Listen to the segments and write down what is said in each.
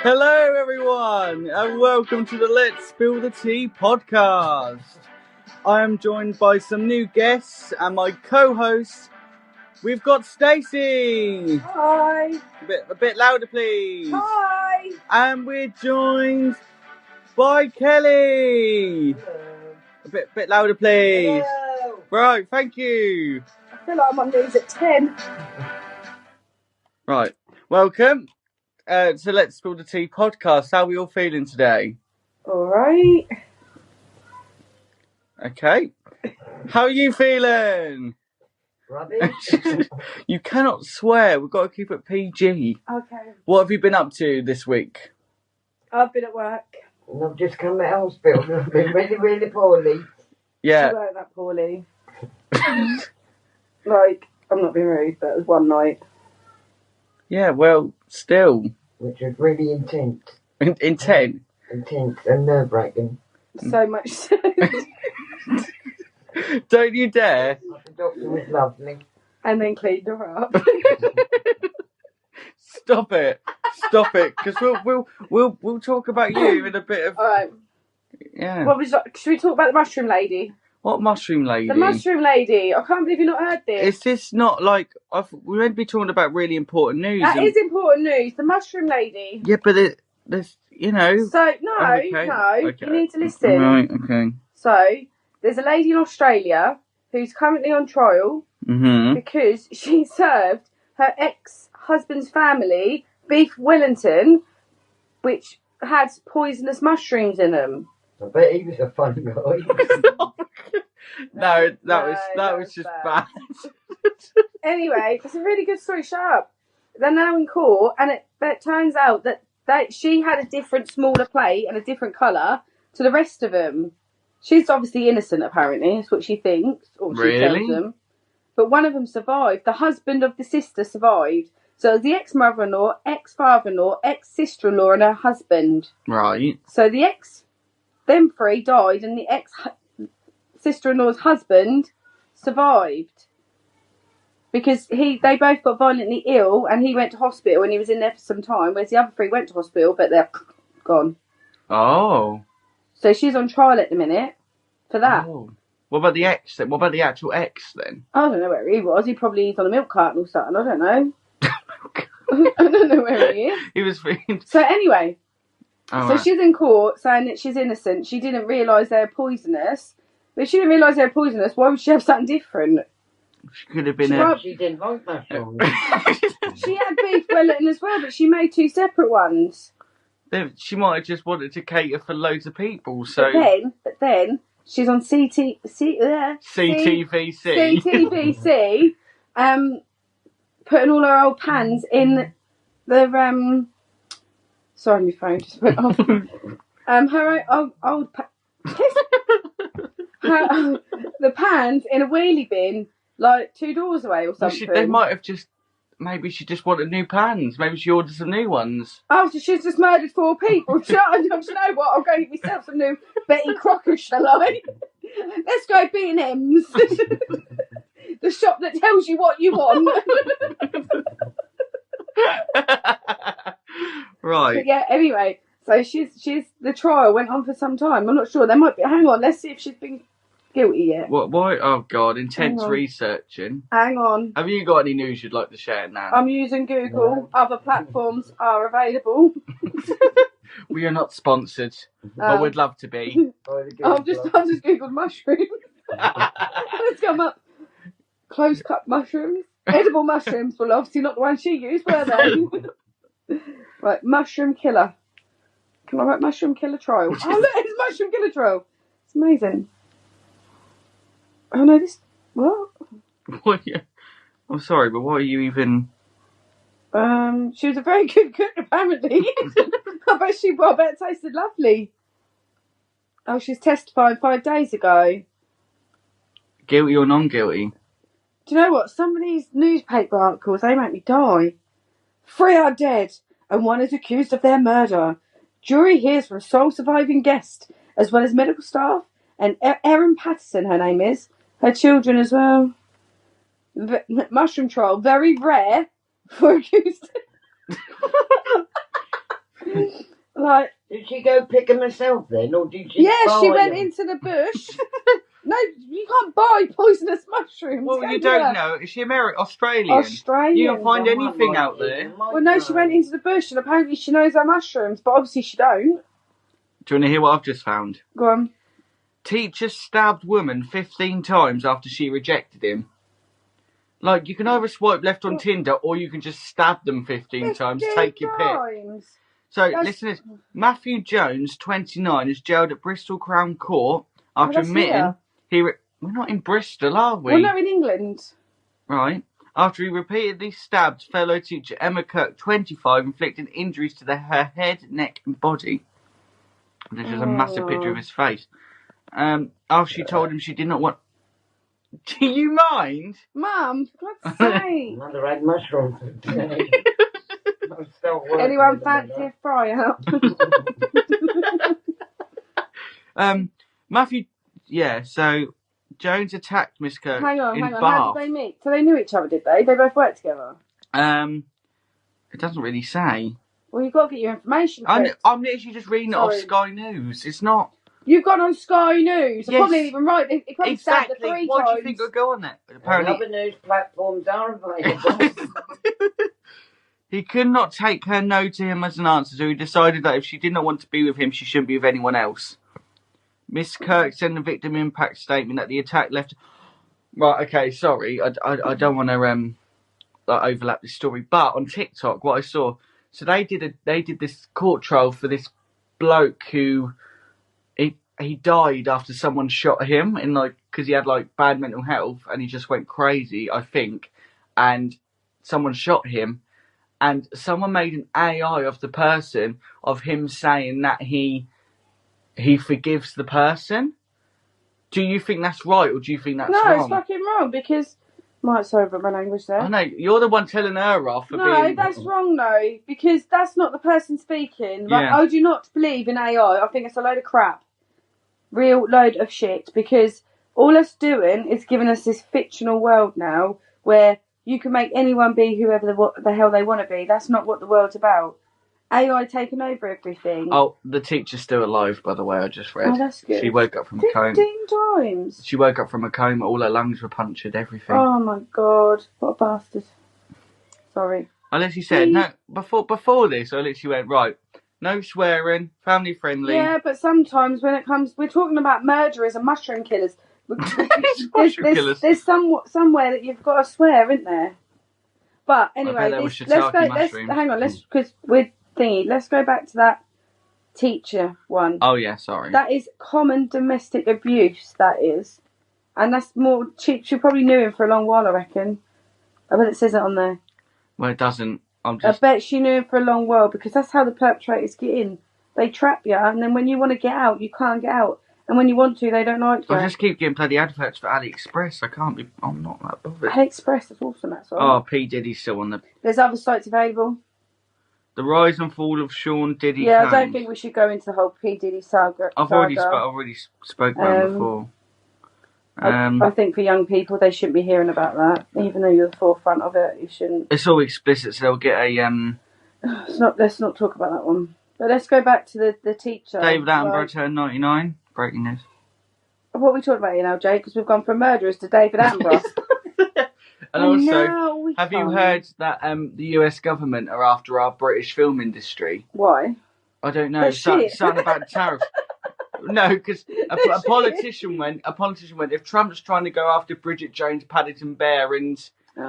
Hello, everyone, and welcome to the Let's Spill the Tea podcast. I am joined by some new guests and my co-host. We've got Stacey. Hi. A bit louder, please. Hi. And we're joined by Kelly. Hello. A bit louder, please. Hello. Right, thank you. I feel like I'm on news at 10. Right, welcome to Let's Spill the Tea podcast. How are we all feeling today? All right. Okay. How are you feeling? Rubbish. You cannot swear. We've got to keep it PG. Okay. What have you been up to this week? I've been at work. And I've just come out of hospital and I've been really, really poorly. Yeah. She weren't that poorly. Like, I'm not being rude, but it was one night. Yeah, well, still. Which was really intense. Intense. Intense and nerve-wracking. So much so. Don't you dare. The doctor was lovely. And then cleaned her up. Stop it. Stop it. Because we'll talk about you in a bit of... Alright. Yeah. What was that? Should we talk about the mushroom lady? What mushroom lady? The mushroom lady. I can't believe you've not heard this. Is this not like... we're meant to be talking about really important news. That is important news. The mushroom lady. Yeah, but there's, you know... So, no, Okay. you need to listen. Right, okay. So, there's a lady in Australia who's currently on trial Mm-hmm. because she served her ex-husband's family beef Wellington, which had poisonous mushrooms in them. I bet he was a fun guy. No, that No, was just bad. Anyway, it's a really good story. Shut up. They're now in court, and it turns out that she had a different, smaller plate and a different colour to the rest of them. She's obviously innocent, apparently. That's what she thinks, or she Really? tells them. But one of them survived. The husband of the sister survived. So it was the ex-mother-in-law, ex-father-in-law, ex-sister-in-law, and her husband. Right. So them three died, and the ex-sister-in-law's husband survived. Because they both got violently ill, and he went to hospital, and he was in there for some time, whereas the other three went to hospital, but they're gone. Oh. So she's on trial at the minute for that. Oh. What about the ex then? What about the actual ex then? I don't know where he was. He probably is on a milk carton or something. I don't know. I don't know where he is. He was feeling... So anyway, Oh, she's in court saying that she's innocent. She didn't realise they were poisonous. But if she didn't realise they were poisonous, why would she have something different? She could have been She didn't like mushrooms. She had beef Wellington as well, but she made two separate ones. She might have just wanted to cater for loads of people, so... But then she's on CTVC. CTVC, putting all her old pans in the sorry, my phone just went off. Her old the pans in a wheelie bin, like 2 doors away or something. They might have just... Maybe she just wanted new pans. Maybe she ordered some new ones. After she's just murdered 4 people. Do you know what? I'll go get myself some new Betty Crocker, shall I? Let's go B&M's. The shop that tells you what you want. Right. But yeah, anyway. So she's the trial went on for some time. I'm not sure. There might be... Hang on, let's see if she's been guilty yet. What? Why? Oh, God. Intense researching. Hang on. Have you got any news you'd like to share now? I'm using Google. No. Other platforms are available. We are not sponsored, but we'd love to be. I've just Googled mushrooms. Let's come up. Close cut mushrooms. Edible mushrooms. Well, obviously not the ones she used, were they? Right, mushroom killer. Can I write mushroom killer trial? Oh, look, it's mushroom killer trial. It's amazing. Oh no, this... What? What? I'm sorry, but what are you even... She was a very good cook, apparently. I bet it tasted lovely. Oh, she's testified 5 days ago. Guilty or non-guilty? Do you know what? Some of these newspaper articles, they make me die. 3 are dead, and 1 is accused of their murder. Jury hears from sole surviving guest, as well as medical staff, and Erin Patterson, her name is. Her children as well. Mushroom trial, very rare for accused. Like, Did she go pick them herself then, or did she? yeah, she buy went them? into the bush. No, you can't buy poisonous mushrooms. Well, can you don't know. Is she Australian? Australian. You can find Oh, I anything might out do there. them, might Well, no, she went into the bush and apparently she knows her mushrooms, but obviously she don't. Do you want to hear what I've just found? Go on. Teacher stabbed woman 15 times after she rejected him. Like, you can either swipe left on Tinder or you can just stab them 15 times, take your pick. times. So, listen to this. Matthew Jones, 29, is jailed at Bristol Crown Court after that's admitting we're not in Bristol, are we? Well, no, in England. Right. After he repeatedly stabbed fellow teacher Emma Kirk, 25, inflicting injuries to her head, neck and body. There's just a massive picture of his face. After she told him she did not want... Do you mind? Mum, for God's sake. Mother had mushrooms today. Anyone fancy a fry up? Matthew... Yeah, so Jones attacked Miss Kirk Hang on. Bath. How did they meet? So they knew each other, did they? They both worked together? It doesn't really say. Well, you've got to get your information correct. I'm literally just reading it off Sky News. It's not... You've gone on Sky News. I probably didn't even write it. It probably exactly. said the 3 Why times. do you think I'd go on that? Apparently, other news platforms are available. He could not take her no to him as an answer, so he decided that if she did not want to be with him, she shouldn't be with anyone else. Miss Kirk sent a victim impact statement that the attack left... Right, okay, sorry. I don't want to overlap this story, but on TikTok, what I saw... So they did this court trial for this bloke who... He died after someone shot him because he had bad mental health and he just went crazy, I think, and someone shot him, and someone made an AI of the person of him saying that he forgives the person. Do you think that's right, or do you think that's wrong? No, it's fucking wrong because... Sorry about my language there. I know, you're the one telling her off for being... No, that's wrong though, because that's not the person speaking. Yeah. I do not believe in AI. I think it's a load of crap. Real load of shit, because all it's doing is giving us this fictional world now where you can make anyone be whoever the hell they want to be. That's not what the world's about. AI taking over everything. Oh, the teacher's still alive, by the way, I just read. Oh, that's good. She woke up from a coma. 15 times? She woke up from a coma, all her lungs were punctured, everything. Oh my God, what a bastard. Sorry. I literally said, no, before this, I literally went, right, no swearing, family friendly. Yeah, but sometimes when it comes, we're talking about murderers and mushroom killers. There's somewhere that you've got to swear, isn't there? But anyway, let's go back to that teacher one. Oh yeah, sorry. That is common domestic abuse, that is. And that's more, she probably knew him for a long while, I reckon. I bet it says it on there. Well, it doesn't. I bet she knew him for a long while, because that's how the perpetrators get in. They trap you, and then when you want to get out, you can't get out. And when you want to, they don't like you. I just keep getting bloody adverts for AliExpress. I'm not that bothered. AliExpress is awesome, that's all. Oh, P. Diddy's still on the... There's other sites available. The rise and fall of Sean Diddy. Yeah, I don't think we should go into the whole P. Diddy saga. I've already spoke about him before. I think for young people, they shouldn't be hearing about that. Even though you're the forefront of it, you shouldn't. It's all explicit, so they'll get a... Let's not talk about that one. But let's go back to the teacher. David Attenborough turned 99. Breaking news. What are we talking about here now, Jay? Because we've gone from murderers to David Attenborough. And also, have you heard that the US government are after our British film industry? Why? I don't know. Something about tariffs. No, because a politician went. If Trump's trying to go after Bridget Jones, Paddington Bear, and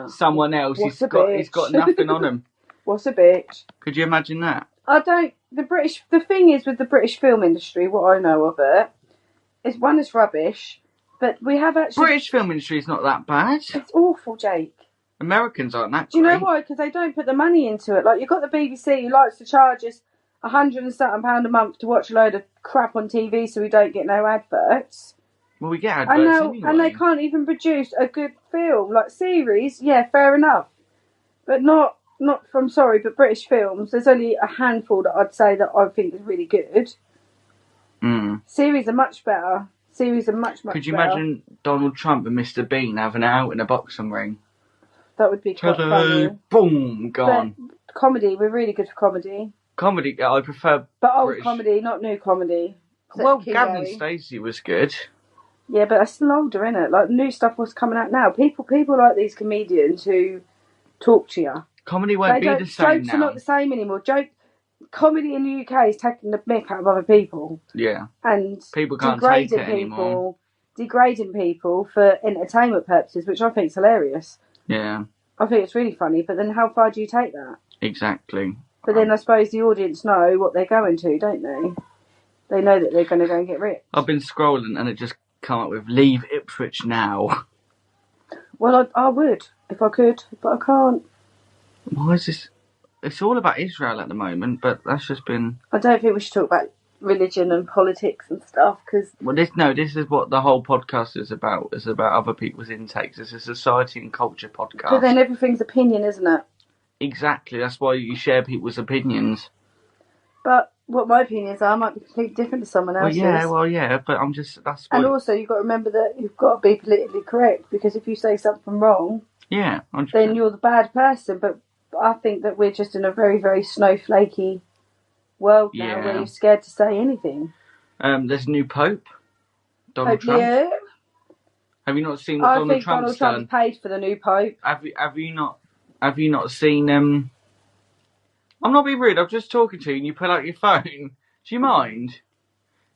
someone else, he's got nothing on him. What's a bitch? Could you imagine that? The thing is with the British film industry, what I know of it, is one is rubbish, but we have actually... British film industry is not that bad. It's awful, Jake. Americans aren't that great. Do you know why? Because they don't put the money into it. Like, you've got the BBC who likes to charge us £100 and something a month to watch a load of crap on TV so we don't get no adverts. Well, we get adverts anyway. And they can't even produce a good film. Like, series, yeah, fair enough. But not but British films, there's only a handful that I'd say that I think is really good. Mm. Series are much better. Series are much better. Could you imagine Donald Trump and Mr. Bean having it out in a boxing ring? That would be quite funny. Boom, gone. But comedy, we're really good for comedy. Comedy, I prefer. But old British. comedy, not new comedy. Well, King Gavin Gary. Stacey was good. Yeah, but that's still older, isn't it? Like new stuff was coming out now. People like these comedians who talk to you. Comedy won't be the same jokes now. are not the same anymore. Comedy in the UK is taking the mick out of other people. Yeah. And people can't take it anymore. Degrading people for entertainment purposes, which I think is hilarious. Yeah. I think it's really funny, but then how far do you take that? Exactly. But then I suppose the audience know what they're going to, don't they? They know that they're going to go and get rich. I've been scrolling and it just come up with leave Ipswich now. Well, I would if I could, but I can't. Why is this? It's all about Israel at the moment, but that's just been. I don't think we should talk about religion and politics and stuff because. Well, this is what the whole podcast is about. It's about other people's intakes. It's a society and culture podcast. But then everything's opinion, isn't it? Exactly. That's why you share people's opinions. But what my opinions are might be completely different to someone else's. Well, yeah, but I'm just that's. And also, you've got to remember that you've got to be politically correct because if you say something wrong, then you're the bad person. But I think that we're just in a very, very snowflakey world now where you're scared to say anything. There's a new Pope, Donald Trump. Yeah. Have you not seen what Donald Trump's done? I think Donald Trump paid for the new Pope. Have you not seen I'm not being rude, I'm just talking to you and you pull out your phone. Do you mind?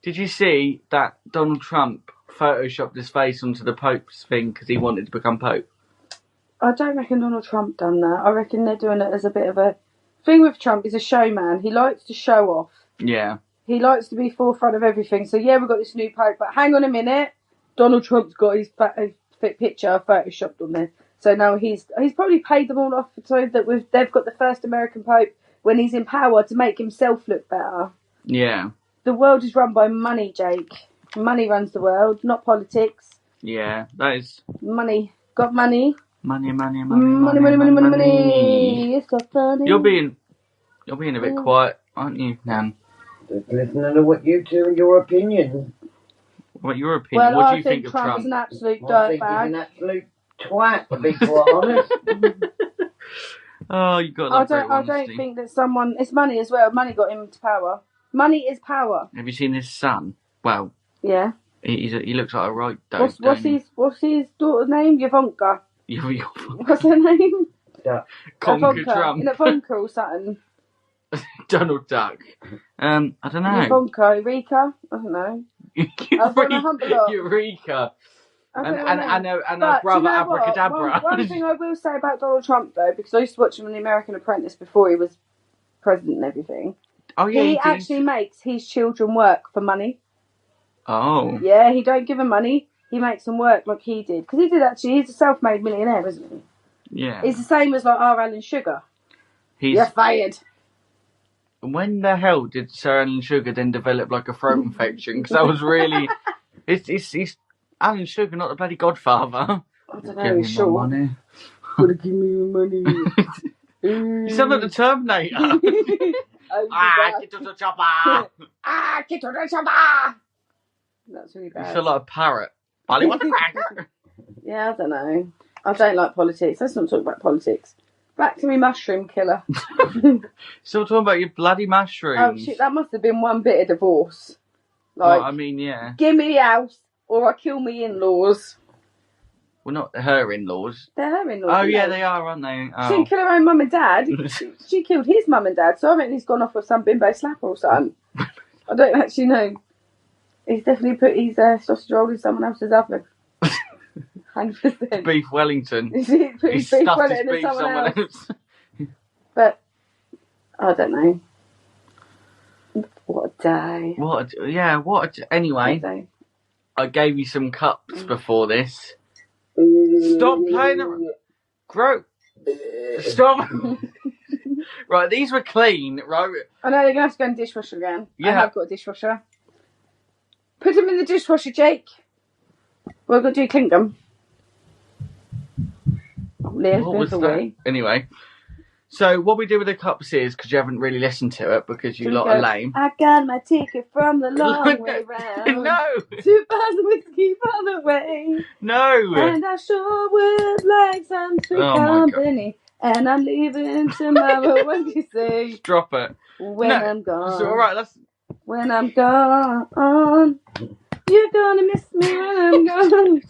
Did you see that Donald Trump photoshopped his face onto the Pope's thing because he wanted to become Pope? I don't reckon Donald Trump done that. I reckon they're doing it as a bit of a... thing with Trump, he's a showman. He likes to show off. Yeah. He likes to be forefront of everything. So yeah, we've got this new Pope, but hang on a minute. Donald Trump's got his picture photoshopped on there. So now he's probably paid them all off so that they've got the first American Pope when he's in power to make himself look better. Yeah. The world is run by money, Jake. Money runs the world, not politics. Yeah, that is... Money. Got money? Money. It's so funny. You're being a bit quiet, aren't you, Nan? Just listening to what you two and your opinion. What your opinion? Well, what do I you think think of Trump Trump? is an absolute I think he's dirtbag. an absolute twat, to be quite honest. Oh, you got that. I don't think that someone... It's money as well. Money got him to power. Money is power. Have you seen his son? Well... Yeah. He looks like a right dope. What's his daughter's name? Ivanka. Ivanka. What's her name? Conker Trump. Ivanka or something. Donald Duck. I don't know. Ivanka, Rika. I don't know. Eureka. And her brother Abracadabra. One thing I will say about Donald Trump though, because I used to watch him on The American Apprentice before he was president and everything. Oh yeah. He actually makes his children work for money. Oh. Yeah, he don't give them money. He makes them work like he did. Because he did actually. He's a self-made millionaire, isn't he? Yeah. He's the same as like R. Alan Sugar. You're fired. When the hell did Sir Alan Sugar then develop like a throat infection? Because that was really... It's Alan Sugar, not the bloody Godfather. I don't know, sure. Money. Gotta give me your money. You sound like the Terminator. Get to the chopper. Get to the chopper. That's really bad. You sound like a parrot. Polly, what the cracker? Yeah, I don't know. I don't like politics. Let's not talk about politics. Back to me mushroom killer. Still talking about your bloody mushrooms. Oh shit, that must have been one bit of divorce. Like, well, I mean, yeah. Give me the house or I kill me in-laws. Well, not her in-laws. They're her in-laws. Oh, yeah, they are, aren't they? Oh. She didn't kill her own mum and dad. She killed his mum and dad, so I reckon he's gone off with some bimbo slapper or something. I don't actually know. He's definitely put his sausage roll in someone else's oven. 100%. Beef Wellington. He's stuffed his beef someone else. But, I don't know. What a day. Anyway, I gave you some cups before this. Stop playing them. Stop. Right, these were clean, right? I know, they're going to have to go in the dishwasher again. Yeah. I have got a dishwasher. Put them in the dishwasher, Jake. We're going to do clink them. What was that? Anyway. So, what we do with the cups is, because you haven't really listened to it, because you lot are lame. I got my ticket from the long way round. No! 2,000 whiskey on the way. No! And I sure would like some sweet company. And I'm leaving tomorrow. What do you say? Drop it. When No, I'm gone. So, all right, that's... When I'm gone. You're gonna miss me when I'm gone.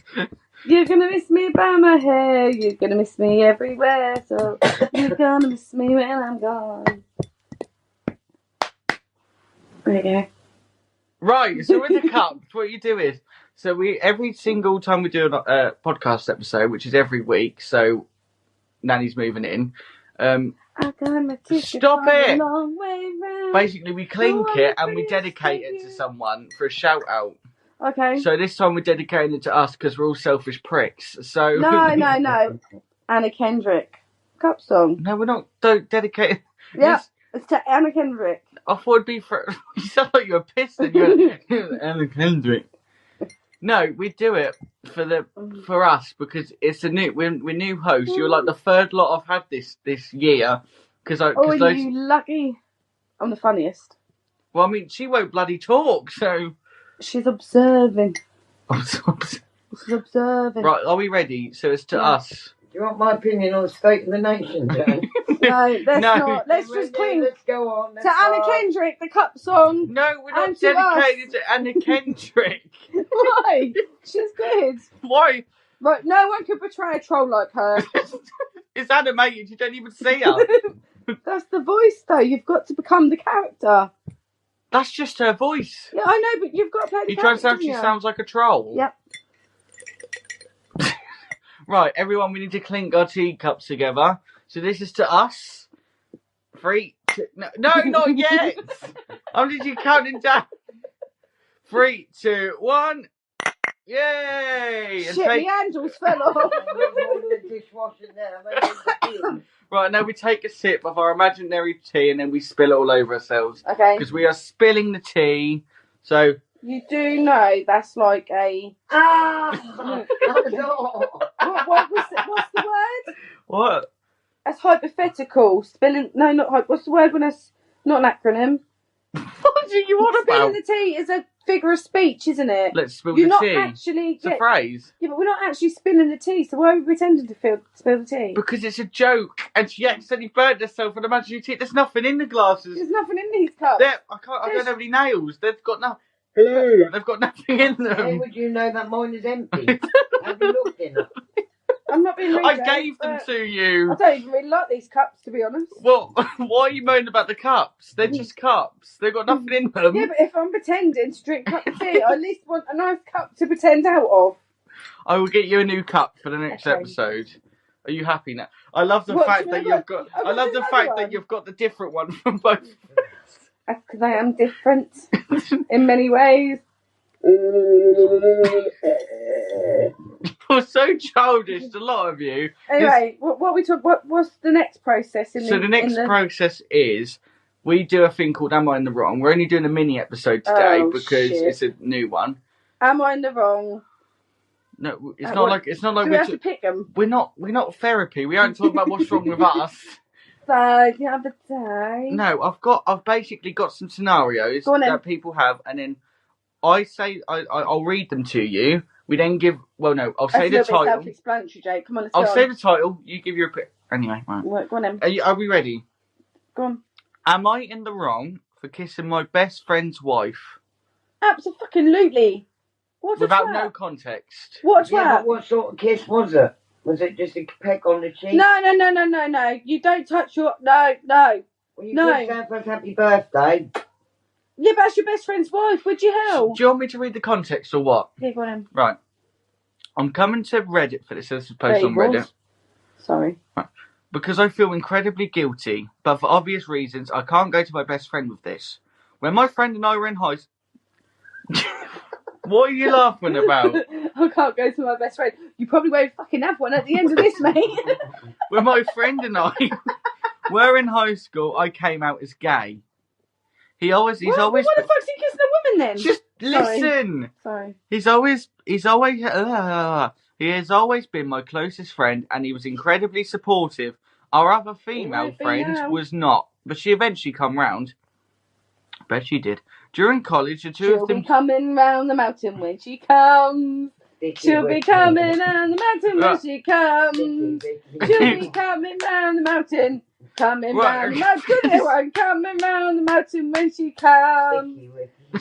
You're gonna miss me by my hair. You're gonna miss me everywhere. So you're gonna miss me when I'm gone. There you go. Right, so with the cups, what you do is, so every single time we do a podcast episode, which is every week, so Nanny's moving in, I got my ticket Stop from it. a long way round. basically we clink Oh, it I'm and we pretty dedicate it to scared. someone for a shout out. Okay. So this time we're dedicating it to us because we're all selfish pricks. So No. Anna Kendrick. Cup song. No, we're not. Don't dedicate it. Yep. It's to Anna Kendrick. I thought it'd be for. You sound like you're pissed and you're Anna Kendrick. No, we do it for us because it's we're new hosts. You're like the third lot I've had this year because you lucky. I'm the funniest. Well, I mean, she won't bloody talk, so She's observing. She's observing. Right, are we ready? So it's to us. Do you want my opinion on the state of the nation, Jane? No, let's not. Let's just cling Let's go on. to Anna Kendrick, the cup song. No, we're not And to dedicated to Anna Kendrick. Why? She's good. Why? Right, no one could portray a troll like her. It's animated, you don't even see her. That's the voice, though. You've got to become the character. That's just her voice. Yeah, I know, but you've got to play the You trying to character. sound she sounds like a troll? Yep. Right, everyone, we need to clink our teacups together. So this is to us. 3, 2... No, not yet! I'm literally counting down. 3, 2, 1... Yay! Shit, the handles fell off. Right, now we take a sip of our imaginary tea and then we spill it all over ourselves. Okay. Because we are spilling the tea. So... You do know that's like a... What was it? What's the word? What? That's hypothetical. Spilling... No, not hype. What's the word when it's not an acronym? What are you on about? Spilling the tea is a figure of speech, isn't it? Let's spill You're the not tea. actually... It's a phrase. Yeah, but we're not actually spilling the tea, so why are we pretending to spill the tea? Because it's a joke, and she accidentally burnt herself on imaginary tea. There's nothing in the glasses. There's nothing in these cups. I don't have any nails. They've got nothing. Hello. They've got nothing in them. How would you know that mine is empty? Have you looked in them? I'm not being rude. I gave them to you. I don't even really like these cups, to be honest. Well, why are you moaning about the cups? They're just cups. They've got nothing in them. Yeah, but if I'm pretending to drink a cup of tea, I at least want a nice cup to pretend out of. I will get you a new cup for the next episode. Are you happy now? I love the fact that you've got. I love the fact that you've got the different one from both. That's because I am different in many ways. You're so childish, a lot of you. Anyway, what we talk? What's the next process? The next process is we do a thing called "Am I in the Wrong?" We're only doing a mini episode today because it's a new one. Am I in the wrong? No, it's not like do we have to pick them? We're not therapy. We aren't talking about what's wrong with us. The other day. No, I've basically got some scenarios that people have, and then I say I'll read them to you. We then give. Well, no, I'll say the title. That's self-explanatory, Jake. Come on, let's I'll say the title. You give your anyway. Right. Go on then. Are we ready? Go on. Am I in the wrong for kissing my best friend's wife? Absolutely. Without no context. What's Yeah, that? but what sort of kiss was it? Was it just a peck on the cheek? No. You don't touch your... No. Well, you could say first happy birthday. Yeah, but that's your best friend's wife. Would you help? Do you want me to read the context or what? Yeah, go on then. Right. I'm coming to Reddit for this. This is posted on Reddit. Sorry. Right. Because I feel incredibly guilty, but for obvious reasons, I can't go to my best friend with this. When my friend and I were in high school... What are you laughing about? I can't go to my best friend. You probably won't fucking have one at the end of this, mate. When my friend and I were in high school, I came out as gay. He's always. What the fuck's he kissing a woman then? Just listen. Sorry. He has always been my closest friend, and he was incredibly supportive. Our other female friend was not, but she eventually come round. Bet she did. During college, the two of them... She'll be coming round the mountain when she comes. She'll be coming down the mountain when she comes. She'll be coming down the mountain. Coming down the mountain, everyone coming down the mountain when she comes.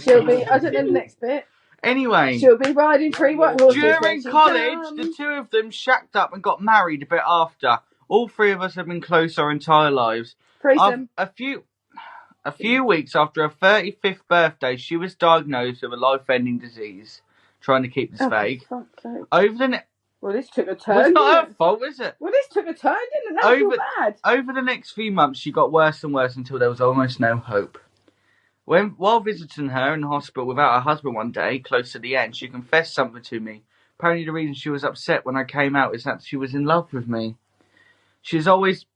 She'll be, I don't know the next bit. Anyway, She'll be riding 3 white horses when during she college, comes. the two of them shacked up and got married a bit after. All 3 of us have been close our entire lives. Threesome. A few weeks after her 35th birthday, she was diagnosed with a life-ending disease. Trying to keep this vague. For fuck's sake. Over the Well, this took a turn. Well, it's not didn't her it? fault, is it? Well, this took a turn, didn't it? That was bad. Over the next few months, she got worse and worse until there was almost no hope. While visiting her in the hospital without her husband one day, close to the end, she confessed something to me. Apparently the reason she was upset when I came out is that she was in love with me. She always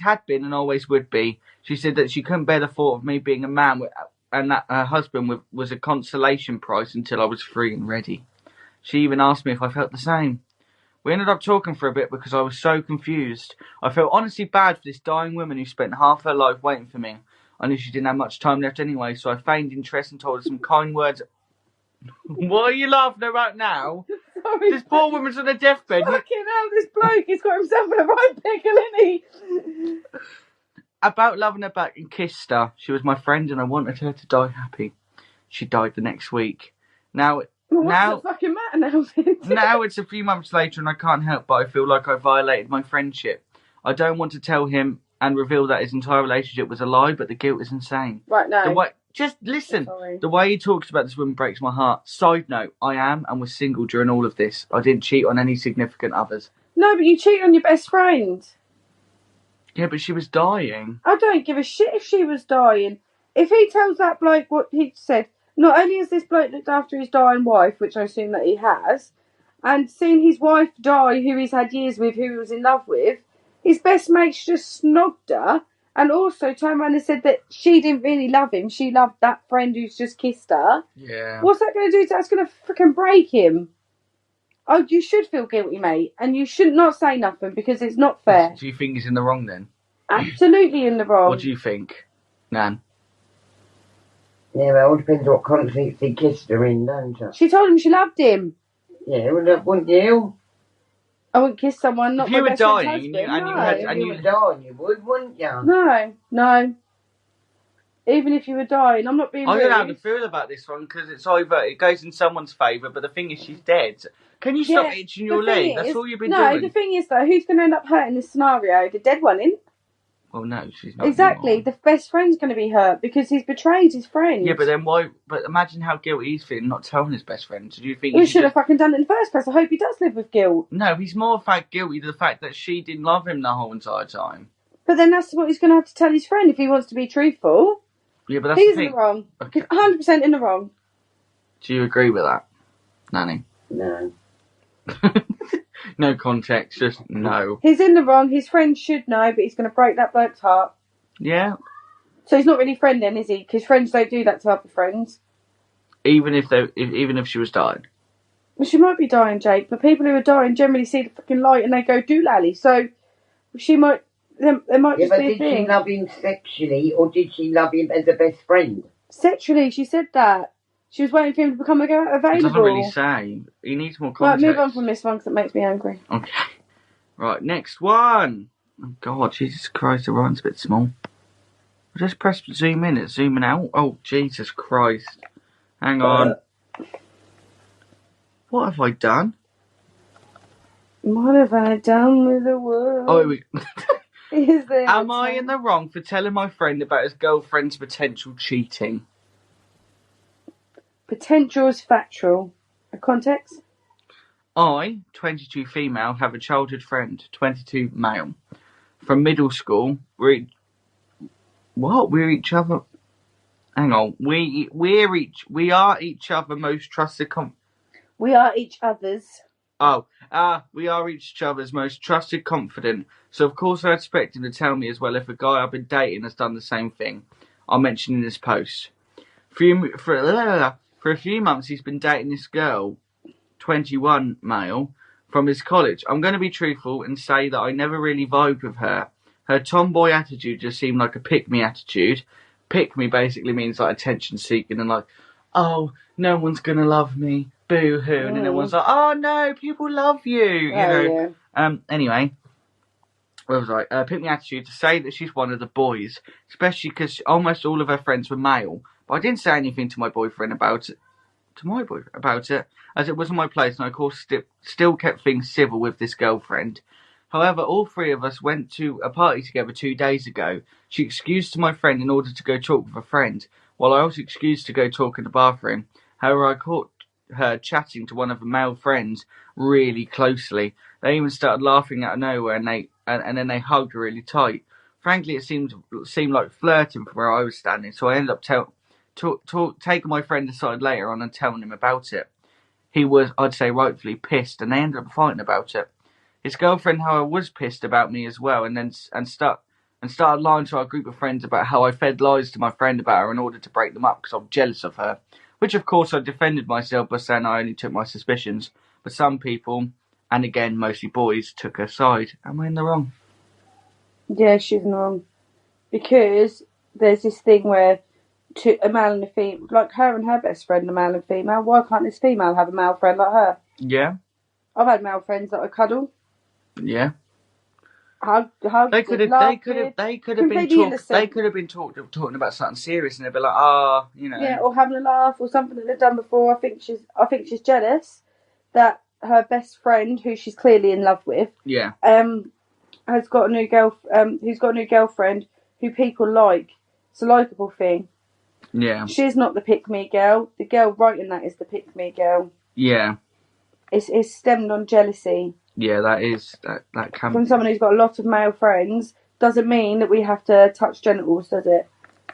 had been and always would be. She said that she couldn't bear the thought of me being a man and that her husband was a consolation prize until I was free and ready. She even asked me if I felt the same. We ended up talking for a bit because I was so confused. I felt honestly bad for this dying woman who spent half her life waiting for me. I knew she didn't have much time left anyway, so I feigned interest and told her some kind words. What are you laughing about now? Sorry. This poor woman's on a deathbed. Fucking hell, this bloke, he's got himself in a right pickle, isn't he? About loving her back and kissed her. She was my friend and I wanted her to die happy. She died the next week. Now What's the fucking matter now, Vince? Now it's a few months later and I can't help but I feel like I violated my friendship. I don't want to tell him and reveal that his entire relationship was a lie, but the guilt is insane. Right, no. Just listen. Sorry. The way he talks about this woman breaks my heart. Side note, I am and was single during all of this. I didn't cheat on any significant others. No, but you cheat on your best friend. Yeah, but she was dying. I don't give a shit if she was dying. If he tells that bloke what he said, not only has this bloke looked after his dying wife, which I assume that he has, and seen his wife die, who he's had years with, who he was in love with, his best mate's just snogged her, and also turned around and said that she didn't really love him, she loved that friend who's just kissed her. Yeah. What's that going to do? That's going to freaking break him. Oh, you should feel guilty, mate, and you should not say nothing because it's not fair. Do you think he's in the wrong then? Absolutely in the wrong. What do you think, Nan? Yeah, well, it all depends what context he kissed her in, don't it? She told him she loved him. Yeah, well, wouldn't you? I wouldn't kiss someone, not If you my were best friend's dying husband. and you No. had- If you were dying, you would, wouldn't you? No. Even if you were dying, I'm not being I rude. don't know how to feel about this one because it's either it goes in someone's favour, but the thing is she's dead. Can you stop itching your the thing leg? That's is- all you've been No, doing. the thing is though, who's going to end up hurt in this scenario? The dead one, isn't? Well, no, she's not. Exactly. anymore. The best friend's going to be hurt because he's betrayed his friend. Yeah, but then why? But imagine how guilty he's feeling not telling his best friend. Do you think He he should have fucking done it in the first place. I hope he does live with guilt. No, he's more guilty to the fact that she didn't love him the whole entire time. But then that's what he's going to have to tell his friend if he wants to be truthful. Yeah, but that's He's the in thing. the wrong. Okay. He's 100% in the wrong. Do you agree with that, Nanny? No. No context, just no. He's in the wrong. His friend should know, but he's going to break that bloke's heart. Yeah. So he's not really a friend then, is he? Because friends don't do that to other friends. Even if she was dying. Well, she might be dying, Jake, but people who are dying generally see the fucking light and they go doolally. So she might, there might Yeah, just but be a did she thing. love him sexually or did she love him as a best friend? Sexually, she said that. She was waiting for him to become available. It doesn't really say. He needs more Right, context. move on from this one because it makes me angry. Okay. Right, next one. Oh, God, Jesus Christ, the writing's a bit small. I just press zoom in, it's zooming out. Oh, Jesus Christ. Hang on. What have I done? What have I done with the world? Oh, here we Is there Am I in the wrong for telling my friend about his girlfriend's potential cheating? Potential is factual. A context? I, 22 female, have a childhood friend, 22 male. From middle school, we're each other. Hang on, we are each other most trusted. We are each other's. We are each other's most trusted confidant. So of course I expect him to tell me as well if a guy I've been dating has done the same thing. I'll mention in this post. For a few months he's been dating this girl, 21 male, from his college. I'm going to be truthful and say that I never really vibed with her. Her tomboy attitude just seemed like a pick-me attitude. Pick-me basically means like attention seeking and like, oh, no one's going to love me. boo-hoo, and then everyone's like, oh no, people love you, you know. Yeah. Anyway, where was I? Pick me attitude to say that she's one of the boys, especially because almost all of her friends were male. But I didn't say anything to my boyfriend about it. As it wasn't my place, and I of course still kept things civil with this girlfriend. However, all three of us went to a party together 2 days ago. She excused my friend in order to go talk with a friend, while I was excused to go talk in the bathroom. However, I caught her chatting to one of her male friends really closely. They even started laughing out of nowhere, and then they hugged really tight. Frankly, it seemed like flirting from where I was standing, so I ended up taking my friend aside later on and telling him about it. He was, I'd say, rightfully pissed, and they ended up fighting about it. His girlfriend, however, was pissed about me as well, and started lying to our group of friends about how I fed lies to my friend about her in order to break them up because I'm jealous of her. Which, of course, I defended myself by saying I only took my suspicions. But some people, and again, mostly boys, took her side. Am I in the wrong? Yeah, she's in the wrong. Because there's this thing where a male and a female, like her and her best friend, a male and female, why can't this female have a male friend like her? Yeah. I've had male friends that I cuddle. Yeah. Hugged, They could have been talking about something serious, and they'd be like, you know. Yeah, or having a laugh or something that they've done before. I think she's jealous that her best friend, who she's clearly in love with, has got a new who's got a new girlfriend who people like. It's a likeable thing. Yeah. She's not the pick-me girl. The girl writing that is the pick-me girl. Yeah. It's stemmed on jealousy. Yeah, that can from someone who's got a lot of male friends. Doesn't mean that we have to touch genitals, does it?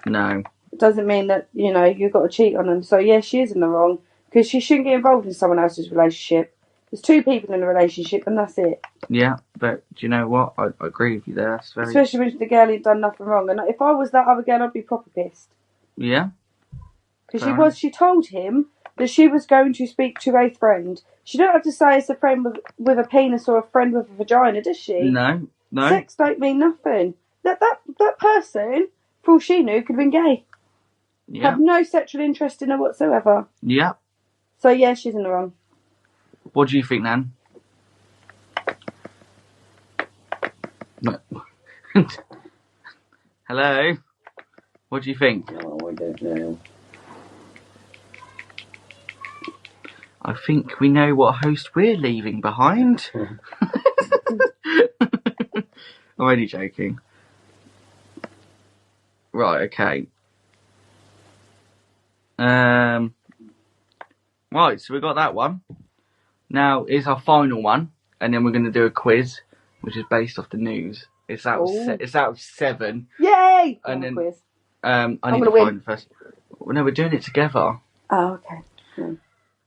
No. It doesn't mean that, you've got to cheat on them. So, yeah, she is in the wrong. Because she shouldn't get involved in someone else's relationship. There's two people in a relationship and that's it. Yeah, but do you know what? I agree with you there. That's very... Especially when the girl had done nothing wrong. And if I was that other girl, I'd be proper pissed. Yeah. Because she told him that she was going to speak to a friend. She don't have to say it's a friend with a penis or a friend with a vagina, does she? No. Sex don't mean nothing. That person, for all she knew, could have been gay. Yeah. Have no sexual interest in her whatsoever. Yeah. So, yeah, she's in the wrong. What do you think, Nan? Hello? What do you think? Oh, I don't know. I think we know what host we're leaving behind. I'm only joking. Right, okay. Right, so we got that one. Now is our final one, and then we're going to do a quiz, which is based off the news. It's out of 7. Yay! And then quiz. I need to find it first. Well, no, we're doing it together. Oh, okay. Yeah.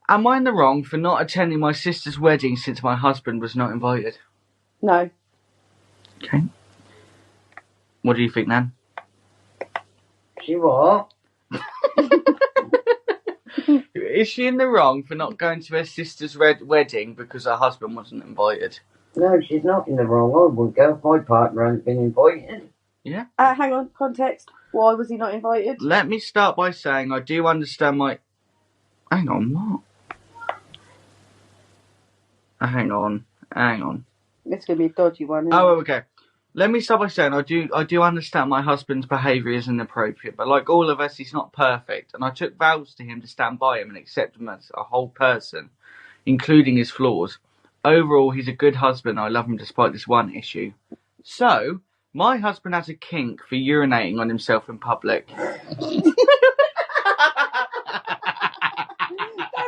Am I in the wrong for not attending my sister's wedding since my husband was not invited? No. Okay. What do you think, Nan? She what? Is she in the wrong for not going to her sister's wedding because her husband wasn't invited? No, she's not in the wrong. I wouldn't go if my partner hadn't been invited. Yeah. Hang on, context. Why was he not invited? Let me start by saying I do understand my... Hang on, what? Hang on. It's going to be a dodgy one, isn't Oh, it? okay. Let me start by saying I do understand my husband's behaviour is inappropriate, but like all of us, he's not perfect, and I took vows to him to stand by him and accept him as a whole person, including his flaws. Overall, he's a good husband. I love him despite this one issue. So, my husband has a kink for urinating on himself in public. That's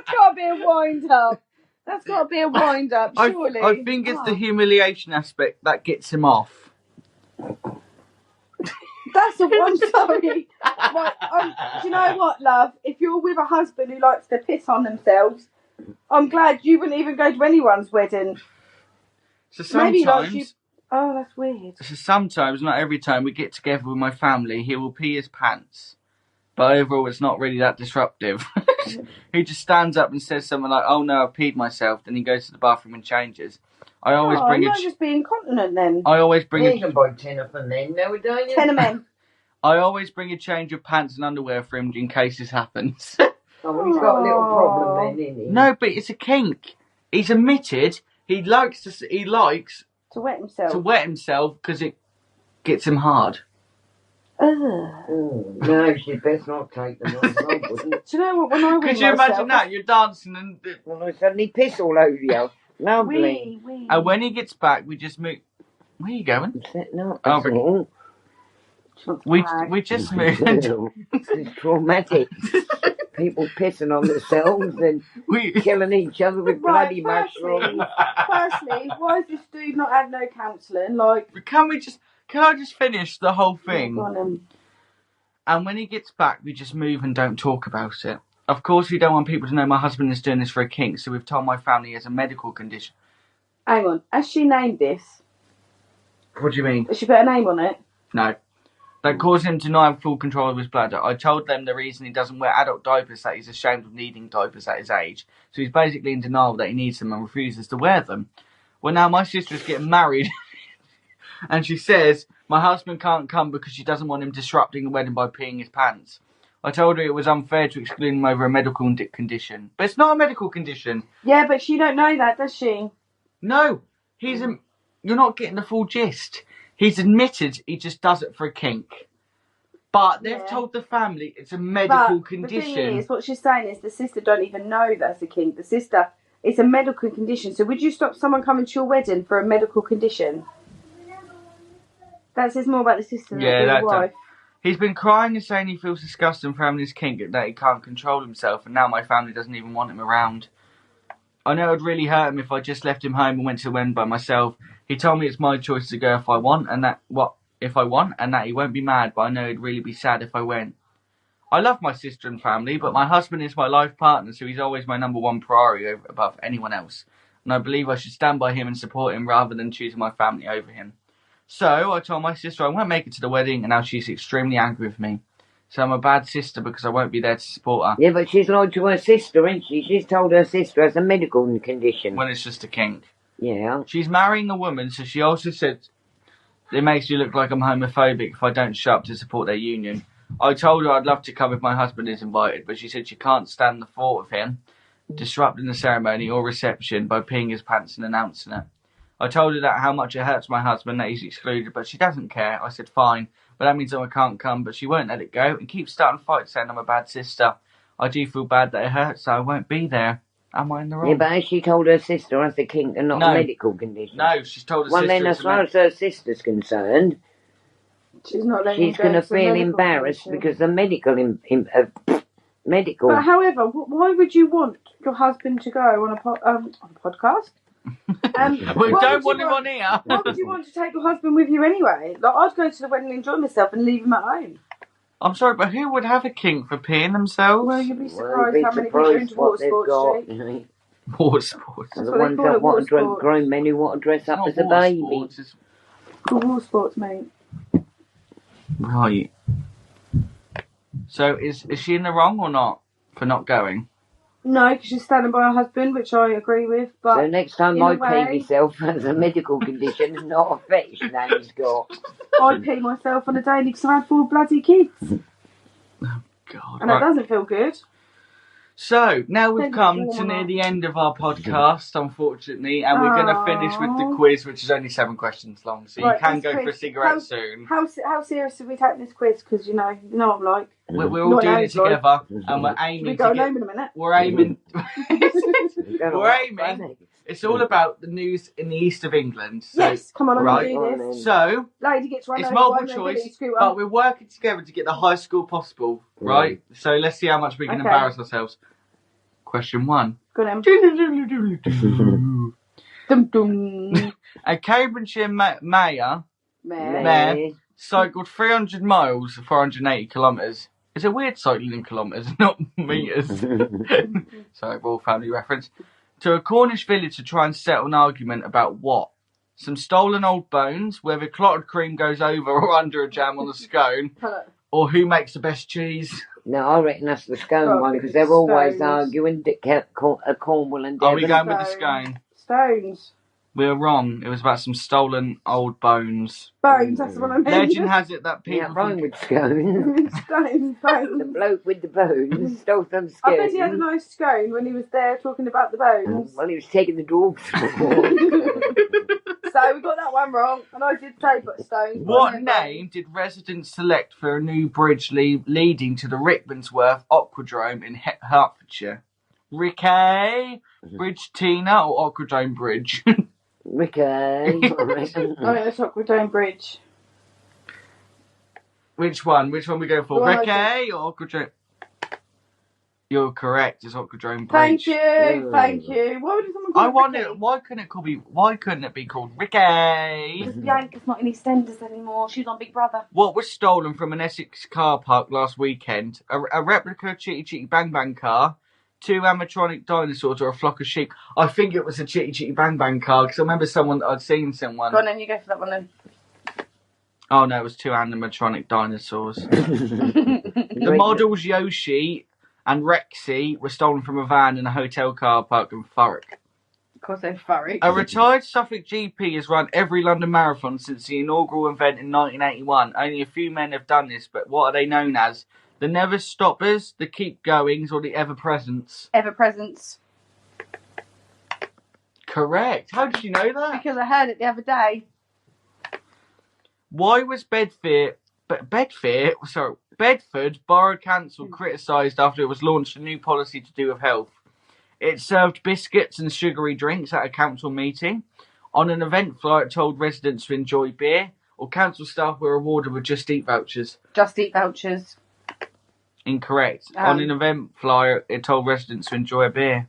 got to be a wind-up. That's got to be a wind-up, surely. I think it's the humiliation aspect that gets him off. That's the one, sorry. Right, do you know what, love? If you're with a husband who likes to piss on themselves, I'm glad you wouldn't even go to anyone's wedding. So sometimes... Maybe oh, that's weird. So sometimes, not every time, we get together with my family, he will pee his pants. But overall, it's not really that disruptive. He just stands up and says something like, oh no, I peed myself. Then he goes to the bathroom and changes. I always bring you might just be incontinent then. I always bring You can buy 10 of them then, nowadays. 10 of men. I always bring a change of pants and underwear for him in case this happens. Oh, well, he's got a little problem then, isn't he? No, but it's a kink. He's admitted he likes to wet himself. Because it gets him hard. Oh, no, she'd best not take them on. I wouldn't. Do you know what? When I Could you imagine that? You're dancing and... Well, I suddenly piss all over you. Lovely. And when he gets back, we just move... Where are you going? I'm setting up. Oh, That's all. We just moved. It's traumatic. People pissing on themselves and killing each other with bloody mushrooms. Firstly, why has this dude not had no counselling? Like, Can I just finish the whole thing? Go on, And when he gets back, we just move and don't talk about it. Of course, we don't want people to know my husband is doing this for a kink, so we've told my family he has a medical condition. Hang on, has she named this? What do you mean? Has she put a name on it? No. That caused him to not have full control of his bladder. I told them the reason he doesn't wear adult diapers, that he's ashamed of needing diapers at his age. So he's basically in denial that he needs them and refuses to wear them. Well, now my sister's getting married, and she says my husband can't come because she doesn't want him disrupting the wedding by peeing his pants. I told her it was unfair to exclude him over a medical condition. But it's not a medical condition. Yeah, but she don't know that, does she? No. You're not getting the full gist. He's admitted he just does it for a kink. But they've told the family it's a medical condition. The thing is, what she's saying is the sister don't even know that's a kink. The sister, it's a medical condition. So would you stop someone coming to your wedding for a medical condition? That says more about the sister than the wife. He's been crying and saying he feels disgusted from having his kink, that he can't control himself, and now my family doesn't even want him around. I know it would really hurt him if I just left him home and went to the wedding by myself. He told me it's my choice to go if I want, and that he won't be mad, but I know it'd really be sad if I went. I love my sister and family, but my husband is my life partner, so he's always my number one priority above anyone else. And I believe I should stand by him and support him rather than choosing my family over him. So I told my sister I won't make it to the wedding, and now she's extremely angry with me. So I'm a bad sister because I won't be there to support her. Yeah, but she's lied to her sister, isn't she? She's told her sister has a medical condition. When it's just a kink. Yeah. She's marrying a woman, so she also said it makes you look like I'm homophobic if I don't show up to support their union. I told her I'd love to come if my husband is invited, but she said she can't stand the thought of him disrupting the ceremony or reception by peeing his pants and announcing it. I told her that how much it hurts my husband that he's excluded, but she doesn't care. I said fine, but that means I can't come, but she won't let it go and keeps starting fights saying I'm a bad sister. I do feel bad that it hurts, so I won't be there. Am I in the wrong? Yeah, but has she told her sister has a kink and not a medical condition? No, she's told her sister. Well, then, as far as her sister's concerned, she's not letting she's going to feel embarrassed because the medical. But however, why would you want your husband to go on a podcast? We don't want him on here. Why would you want to take your husband with you anyway? Like, I'd go to the wedding and enjoy myself and leave him at home. I'm sorry, but who would have a kink for peeing themselves? Well, you'd be surprised how many people are into water sports, Jake. Water sports. The ones that want to grown men who want to dress up as a baby. Sports, it's water sports, mate. Right. So is she in the wrong or not for not going? No, because she's standing by her husband, which I agree with. But so next time I pee myself as a medical condition, not a fetish name he's got. I pee myself on a daily because I had 4 bloody kids. Oh, God. And that doesn't feel good. So, now we've come to near the end of our podcast, unfortunately, and we're going to finish with the quiz, which is only 7 questions long, so you can go for a cigarette soon. How serious are we taking this quiz? Because, you know what I'm like. We're all doing it together, and we're aiming to home in a minute? We're aiming... we're aiming... It's all about the news in the east of England. So, yes, come on, I'm going to do this. So, lady gets run it's over multiple choice, but we're working together to get the highest score possible, right? So let's see how much we can embarrass ourselves. Question 1. Go on. A Cambridgeshire mayor cycled 300 miles, 480 kilometres. It's a weird cycling in kilometres, not metres. Sorry, Royal Family reference. To a Cornish village to try and settle an argument about what? Some stolen old bones, whether clotted cream goes over or under a jam on the scone, or who makes the best cheese? No, I reckon that's the scone one, because they're always arguing, Cornwall and Devon. Are we going with the scone? Stones. We were wrong. It was about some stolen old bones. Bones, that's the one I meant. Legend has it that people Yeah, rhyme with scone. Stones, bones. The bloke with the bones stole some I scone. bet he had a nice scone when he was there talking about the bones. Well, he was taking the dogs for a walk. So we got that one wrong, and I did say but stones. What name did residents select for a new bridge leading to the Rickmansworth Aquadrome in Hertfordshire? Ricky, Bridge Tina, or Aquadrome Bridge? Ricky, I reckon. Oh, yeah, it's Aquadrome Bridge. Which one? Which one we go for? Well, Ricky or Aquadrome? You're correct. It's Aquadrome Bridge. Thank you, thank you. Why would someone call I it wonder Ricky? why couldn't it be called Ricky? Because Bianca's not in EastEnders anymore. She's on Big Brother. What was stolen from an Essex car park last weekend? A replica Chitty Chitty Bang Bang car, 2 animatronic dinosaurs, or a flock of sheep? I think it was a Chitty Chitty Bang Bang car because I remember I'd seen someone. Go on then, you go for that one then. Oh no, it was 2 animatronic dinosaurs. The models Yoshi and Rexy were stolen from a van in a hotel car park in Thurrock. Of course they're furry. A retired Suffolk GP has run every London marathon since the inaugural event in 1981. Only a few men have done this, but what are they known as? The Never Stoppers, the Keep Goings, or the Ever Presents? Ever Presents. Correct. How did you know that? Because I heard it the other day. Why was Bedford Borough Council criticised after it was launched a new policy to do with health? It served biscuits and sugary drinks at a council meeting. On an event flyer, it told residents to enjoy beer, or council staff were awarded with Just Eat vouchers. Just Eat vouchers. Incorrect. On an event flyer, it told residents to enjoy a beer.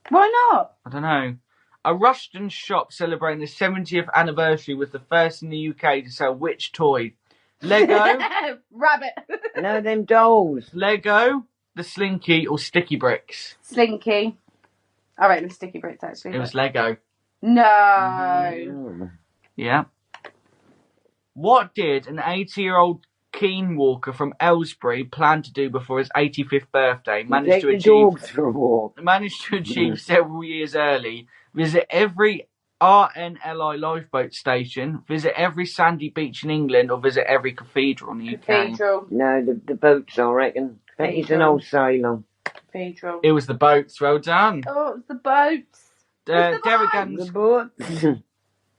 Why not? I don't know. A Rushton shop celebrating the 70th anniversary was the first in the UK to sell which toy? Lego, Rabbit. No, them dolls. Lego, the Slinky, or Sticky Bricks? Slinky. I reckon the Sticky Bricks actually. It was Lego. No. Yeah. What did an 80-year-old keen walker from Aylesbury plan to do before his 85th birthday? Take the dogs for a walk. Managed to achieve several years early. Visit every RNLI lifeboat station, visit every sandy beach in England, or visit every cathedral in the UK. Cathedral. No, the boats, I reckon. That is an old sailor. Cathedral. It was the boats. Well done. Oh, it's the boats. Derek The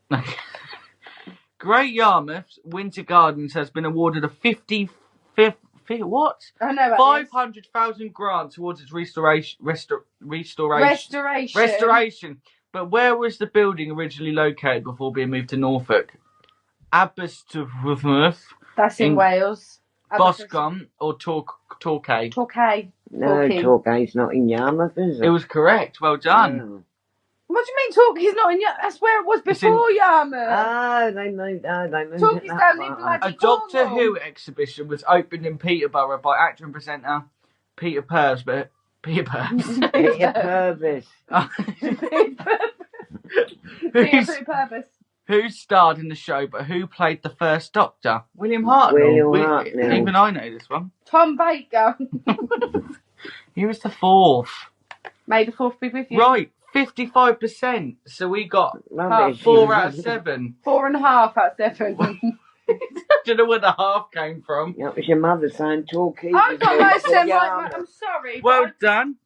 boats. Great Yarmouth Winter Gardens has been awarded a 55th what? I know about 500,000 grant towards its restoration. But where was the building originally located before being moved to Norfolk? Aberystwyth, That's in Wales. Boscombe, or Torquay? Torquay. No, Torquay's not in Yarmouth, is it? It was correct. Well done. No. What do you mean Torquay's not in Yarmouth? That's where it was before Yarmouth. Oh, they moved Torquay's it down that in far. bloody A Doctor Cornwall. Who exhibition was opened in Peterborough by actor and presenter Peter Purves. Peter Purvis. Peter Purvis. Who starred in the show, but who played the first Doctor? William Hartnell. Hartnell. Even I know this one. Tom Baker. He was the 4th. May the 4th be with you. Right, 55%. So we got Rubbish. 4 out of 7. 4.5 out of 7. I don't know where the half came from. That was your mother saying Torquay. I've got most of them right. I'm sorry. Well done.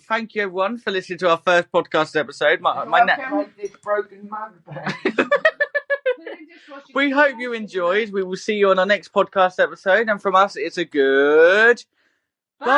Thank you everyone for listening to our first podcast episode. This broken mug bag. We hope you enjoyed. We will see you on our next podcast episode. And from us, it's a good bye.